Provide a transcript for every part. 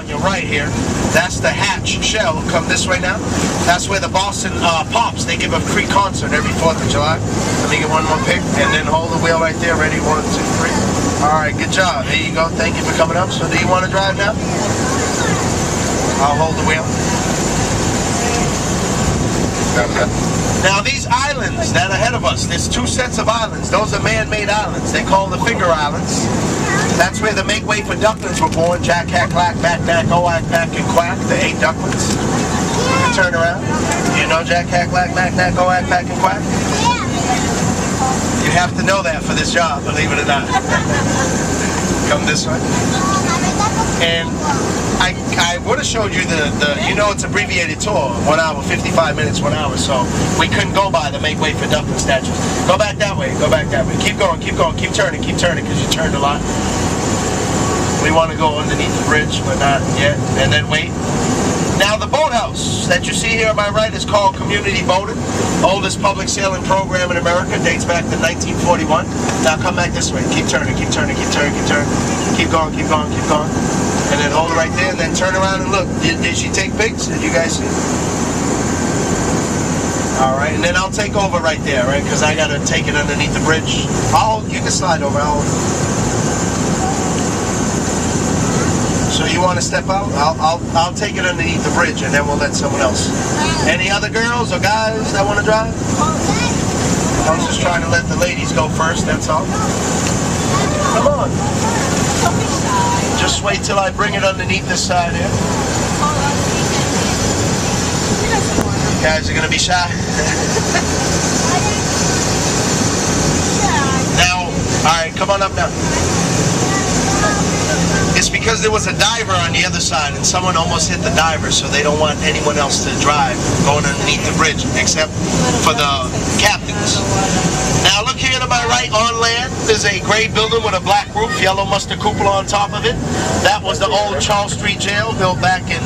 on your right here, that's the Hatch Shell. Come this way now. That's where the Boston Pops, they give a free concert every 4th of July. Let me get one more pick, and then hold the wheel right there. Ready? 1, 2, 3. All right, good job. Here you go. Thank you for coming up. So do you want to drive now? I'll hold the wheel. Now these islands that are ahead of us, there's 2 sets of islands. Those are man-made islands. They call the Finger Islands. That's where the make way for ducklings were born. Jack, hack, clack, back, back, oak, pack, and quack. The 8 ducklings. You can turn around. You know Jack, hack, clack, back, back, oak, pack, and quack? You have to know that for this job, believe it or not. Come this way. And I would have showed you the you know, it's abbreviated tour, 1 hour, 55 minutes, 1 hour, so we couldn't go by the make way for duckling statues. Go back that way, go back that way. Keep going, keep turning, because you turned a lot. We want to go underneath the bridge, but not yet, and then wait. Now the boathouse that you see here on my right is called Community Boating. Oldest public sailing program in America, dates back to 1941. Now come back this way, keep turning, keep turning, keep turning, keep turning. Keep going, keep going, keep going. And then hold it right there, and then turn around and look. Did she take pics? Did you guys see? All right, and then I'll take over right there, right? Because I got to take it underneath the bridge. You can slide over. So you want to step out? I'll take it underneath the bridge, and then we'll let someone else. Any other girls or guys that want to drive? I was just trying to let the ladies go first, that's all. Come on. Just wait till I bring it underneath this side here. You guys are going to be shy. Now, alright, come on up now. It's because there was a diver on the other side and someone almost hit the diver, so they don't want anyone else to drive going underneath the bridge except for the captains. Now look here to my right, on land, there's a gray building with a black roof, yellow mustard cupola on top of it. That was the old Charles Street Jail, built back in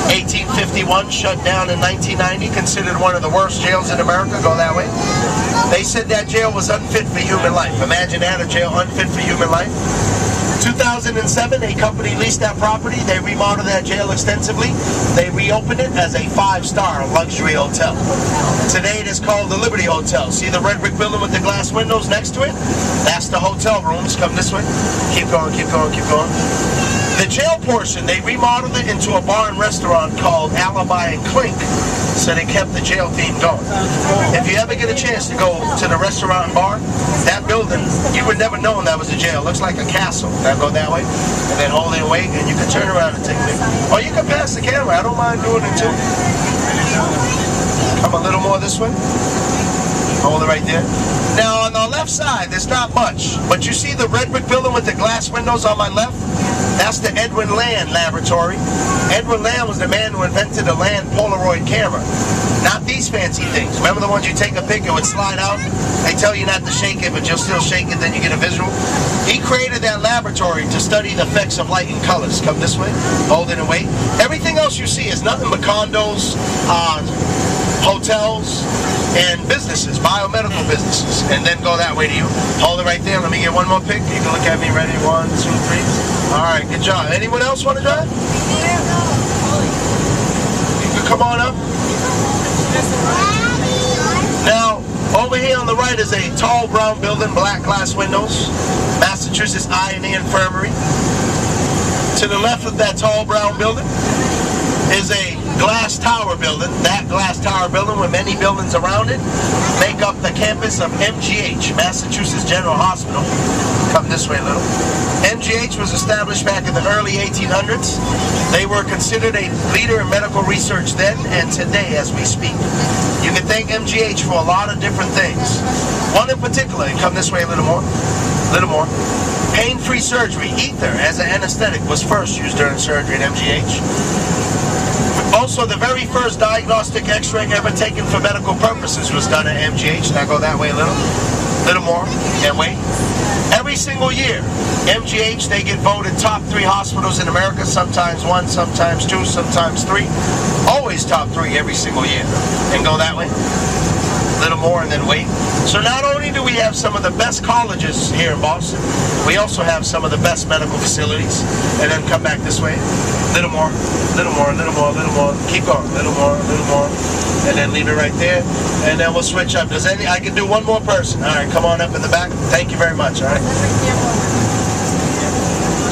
1851, shut down in 1990, considered one of the worst jails in America. Go that way. They said that jail was unfit for human life. Imagine that, a jail unfit for human life. 2007, a company leased that property. They remodeled that jail extensively. They reopened it as a 5-star luxury hotel. Today it is called the Liberty Hotel. See the red brick building with the glass windows next to it? That's the hotel rooms. Come this way. Keep going, keep going, keep going. The jail portion, they remodeled it into a bar and restaurant called Alibi and Clink. So they kept the jail theme going. If you ever get a chance to go to the restaurant and bar, that building, you would never know that was a jail. It looks like a castle. Now go that way, and then hold it away, and you can turn around and take a picture. Or you can pass the camera. I don't mind doing it too. Come a little more this way. Hold it right there. Now on the left side, there's not much, but you see the red brick building with the glass windows on my left? That's the Edwin Land Laboratory. Edwin Land was the man who invented the Land Polaroid camera. Not these fancy things. Remember the ones you take a pic, it would slide out? They tell you not to shake it, but you'll still shake it, then you get a visual. He created that laboratory to study the effects of light and colors. Come this way, hold it and wait. Everything else you see is nothing but condos, hotels, and businesses, biomedical businesses. And then go that way to you. Hold it right there. Let me get one more pic. You can look at me. Ready? 1, 2, 3. All right, good job. Anyone else want to drive? You can come on up. Now, over here on the right is a tall brown building, black glass windows, Massachusetts Eye and Ear Infirmary. To the left of that tall brown building is a glass tower building. That glass tower building with many buildings around it make up the campus of MGH, Massachusetts General Hospital. Come this way a little. MGH was established back in the early 1800s. They were considered a leader in medical research then and today as we speak. You can thank MGH for a lot of different things. One in particular, and come this way a little more. Pain-free surgery. Ether as an anesthetic was first used during surgery at MGH. Also, the very first diagnostic x-ray ever taken for medical purposes was done at MGH. Now go that way a little more, and wait. Every single year, MGH, they get voted top 3 hospitals in America, sometimes 1, sometimes 2, sometimes 3. Always top 3 every single year. And go that way. a little more, and then wait. So not only do we have some of the best colleges here in Boston, we also have some of the best medical facilities. And then come back this way. A little more, a little more, a little more, a little more. Keep going. A little more, a little more. And then leave it right there. And then we'll switch up. I can do one more person. All right, come on up in the back. Thank you very much. All right.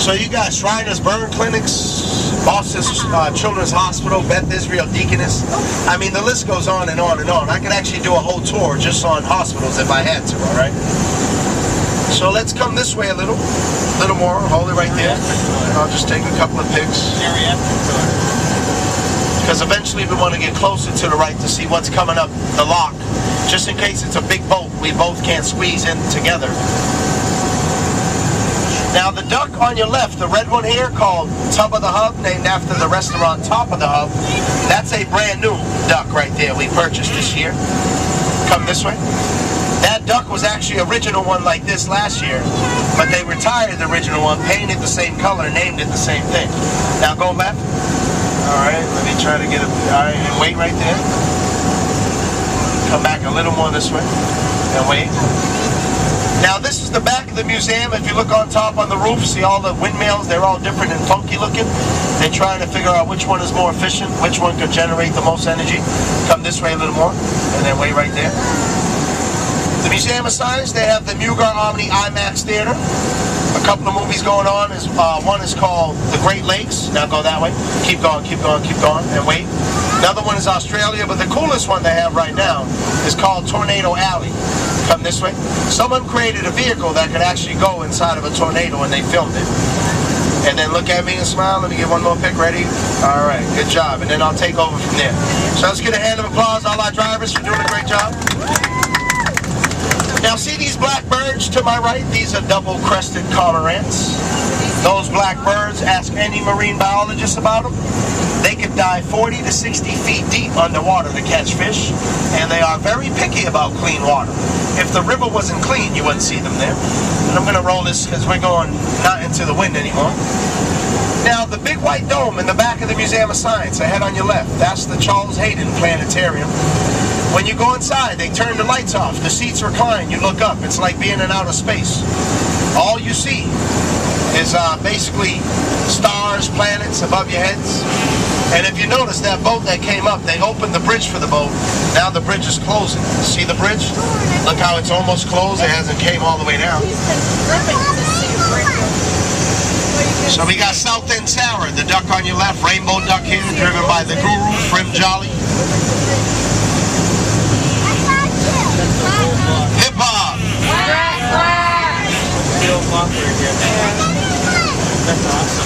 So you got Shriners Burn Clinics, Boston Children's Hospital, Beth Israel Deaconess. I mean, the list goes on and on and on. I could actually do a whole tour just on hospitals if I had to, all right? So let's come this way a little more. Hold it right there. And I'll just take a couple of pics. Because eventually we want to get closer to the right to see what's coming up the lock. Just in case it's a big boat, we both can't squeeze in together. Now the duck on your left, the red one here, called Tub of the Hub, named after the restaurant Top of the Hub, that's a brand new duck right there we purchased this year. Come this way. That duck was actually an original one like this last year, but they retired the original one, painted the same color, named it the same thing. Now go back. All right, let me try to get it. All right, and wait right there. Come back a little more this way, and wait. Now this is the back of the museum. If you look on top on the roof, see all the windmills, they're all different and funky looking. They're trying to figure out which one is more efficient, which one could generate the most energy. Come this way a little more, and then wait right there. The Museum of Science, they have the Mugar Omni IMAX Theater. A couple of movies going on. One is called The Great Lakes. Now go that way. Keep going, keep going, keep going, and wait. Another one is Australia, but the coolest one they have right now is called Tornado Alley. Come this way. Someone created a vehicle that could actually go inside of a tornado, and they filmed it. And then look at me and smile. Let me get one more pic. Ready? All right, good job. And then I'll take over from there. So let's get a hand of applause, all our drivers, for doing a great job. Now see these black birds to my right? These are double-crested cormorants. Those black birds, ask any marine biologist about them. They could dive 40 to 60 feet deep underwater to catch fish, and they are very picky about clean water. If the river wasn't clean, you wouldn't see them there. And I'm going to roll this because we're going not into the wind anymore. Now, the big white dome in the back of the Museum of Science, ahead on your left, that's the Charles Hayden Planetarium. When you go inside, they turn the lights off. The seats recline. You look up. It's like being in outer space. All you see is basically stars, planets above your heads. And if you notice that boat that came up, they opened the bridge for the boat. Now the bridge is closing. See the bridge? Look how it's almost closed. It hasn't came all the way down. So we got South End Sour, the duck on your left, rainbow duck here, driven by the Guru, Frim Jolly. Hip hop.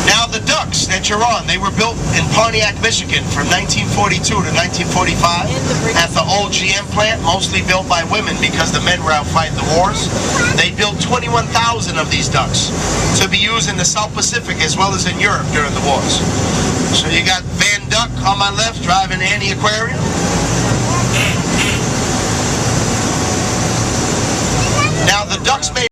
Now the ducks that you're on, they were built in Pontiac, Michigan from 1942 to 1945 at the old GM plant, mostly built by women because the men were out fighting the wars. They built 21,000 of these ducks to be used in the South Pacific as well as in Europe during the wars. So you got Van Duck on my left driving Annie Aquarium. Now the ducks made